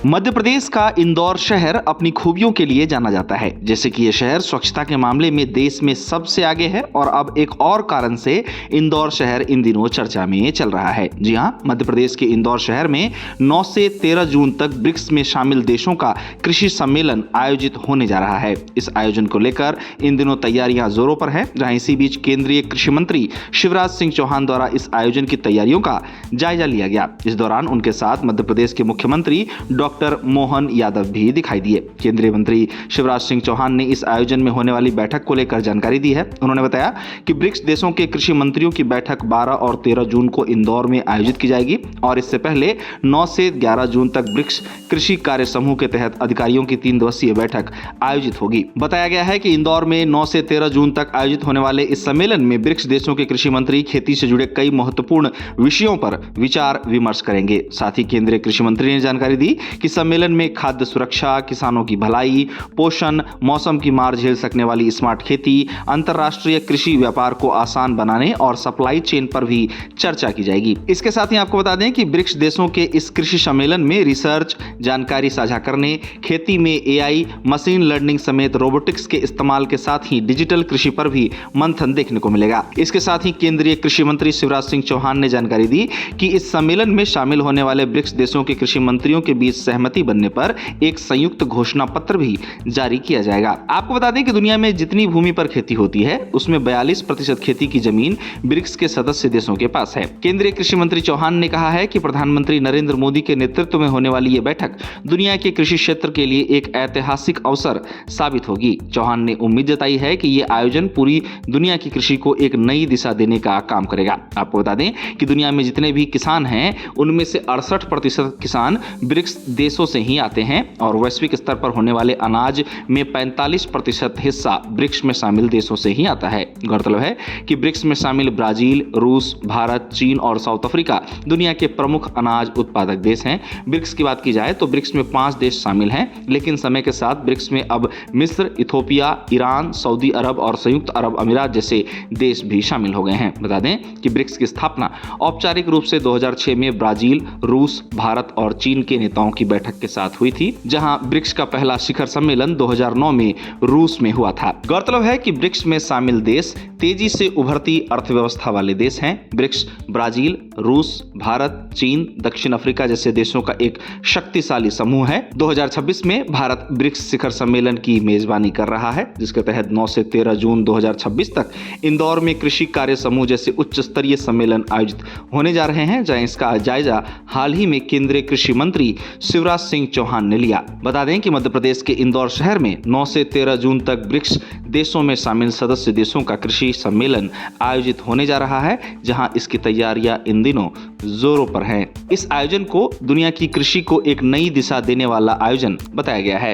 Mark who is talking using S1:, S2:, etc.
S1: मध्य प्रदेश का इंदौर शहर अपनी खूबियों के लिए जाना जाता है, जैसे कि ये शहर स्वच्छता के मामले में देश में सबसे आगे है और अब एक और कारण से इंदौर शहर इन दिनों चर्चा में चल रहा है। जी हां, मध्य प्रदेश के इंदौर शहर में 9 से 13 जून तक ब्रिक्स में शामिल देशों का कृषि सम्मेलन आयोजित होने जा रहा है। इस आयोजन को लेकर इन दिनों तैयारियां जोरों पर है, जहां इसी बीच केंद्रीय कृषि मंत्री शिवराज सिंह चौहान द्वारा इस आयोजन की तैयारियों का जायजा लिया गया। इस दौरान उनके साथ मध्य प्रदेश के मुख्यमंत्री डॉक्टर मोहन यादव भी दिखाई दिए। केंद्रीय मंत्री शिवराज सिंह चौहान ने इस आयोजन में होने वाली बैठक को लेकर जानकारी दी है। उन्होंने बताया कि ब्रिक्स देशों के कृषि मंत्रियों की बैठक 12 और 13 जून को इंदौर में आयोजित की जाएगी और इससे पहले 9 से 11 जून तक ब्रिक्स कृषि कार्य समूह के तहत अधिकारियों की 3 दिवसीय बैठक आयोजित होगी। बताया गया है कि इंदौर में 9 से 13 जून तक आयोजित होने वाले इस सम्मेलन में ब्रिक्स देशों के कृषि मंत्री खेती से जुड़े कई महत्वपूर्ण विषयों पर विचार विमर्श करेंगे। साथ ही केंद्रीय कृषि मंत्री ने जानकारी दी कि सम्मेलन में खाद्य सुरक्षा, किसानों की भलाई, पोषण, मौसम की मार झेल सकने वाली स्मार्ट खेती, अंतर्राष्ट्रीय कृषि व्यापार को आसान बनाने और सप्लाई चेन पर भी चर्चा की जाएगी। इसके साथ ही आपको बता दें कि ब्रिक्स देशों के इस कृषि सम्मेलन में रिसर्च, जानकारी साझा करने, खेती में एआई, मशीन लर्निंग समेत रोबोटिक्स के इस्तेमाल के साथ ही डिजिटल कृषि पर भी मंथन देखने को मिलेगा। इसके साथ ही केंद्रीय कृषि मंत्री शिवराज सिंह चौहान ने जानकारी दी कि इस सम्मेलन में शामिल होने वाले ब्रिक्स देशों के कृषि मंत्रियों के बीच सहमति बनने पर एक संयुक्त घोषणा पत्र भी जारी किया जाएगा। आपको बता दें कि दुनिया में जितनी भूमि पर खेती होती है उसमें 42% खेती की जमीन ब्रिक्स के सदस्य देशों के पास है। केंद्रीय कृषि मंत्री चौहान ने कहा है कि प्रधानमंत्री नरेंद्र मोदी के नेतृत्व में होने वाली ये बैठक दुनिया के कृषि क्षेत्र के लिए एक ऐतिहासिक अवसर साबित होगी। चौहान ने उम्मीद जताई है कि ये आयोजन पूरी दुनिया की कृषि को एक नई दिशा देने का काम करेगा। आपको बता दें कि दुनिया में जितने भी किसान हैं उनमें से 68% किसान ब्रिक्स देशों से ही आते हैं और वैश्विक स्तर पर होने वाले अनाज में 45% हिस्सा ब्रिक्स में शामिल देशों से ही आता है। गौरतलब है कि ब्रिक्स में शामिल ब्राजील, रूस, भारत, चीन और साउथ अफ्रीका दुनिया के प्रमुख अनाज उत्पादक देश हैं। ब्रिक्स की बात की जाए तो ब्रिक्स में 5 देश शामिल हैं, लेकिन समय के साथ ब्रिक्स में अब मिस्र, इथोपिया, ईरान, सऊदी अरब और संयुक्त अरब अमीरात जैसे देश भी शामिल हो गए हैं। बता दें कि ब्रिक्स की स्थापना औपचारिक रूप से 2006 में ब्राजील, रूस, भारत और चीन के नेताओं की बैठक के साथ हुई थी, जहां ब्रिक्स का पहला शिखर सम्मेलन 2009 में रूस में हुआ था। गौरतलब है कि ब्रिक्स में शामिल देश तेजी से उभरती अर्थव्यवस्था वाले देश हैं। ब्रिक्स ब्राजील, रूस, भारत, चीन, दक्षिण अफ्रीका जैसे देशों का एक शक्तिशाली समूह है। 2026 में भारत ब्रिक्स शिखर सम्मेलन की मेजबानी कर रहा है, जिसके तहत 9 से 13 जून 2026 तक इंदौर में कृषि कार्य समूह जैसे उच्च स्तरीय सम्मेलन आयोजित होने जा रहे हैं, जहां इसका जायजा हाल ही में केंद्रीय कृषि मंत्री शिवराज सिंह चौहान ने लिया। बता दें कि मध्य प्रदेश के इंदौर शहर में 9 से 13 जून तक ब्रिक्स देशों में शामिल सदस्य देशों का कृषि सम्मेलन आयोजित होने जा रहा है, जहां इसकी तैयारियां इन दिनों जोरों पर हैं। इस आयोजन को दुनिया की कृषि को एक नई दिशा देने वाला आयोजन बताया गया है।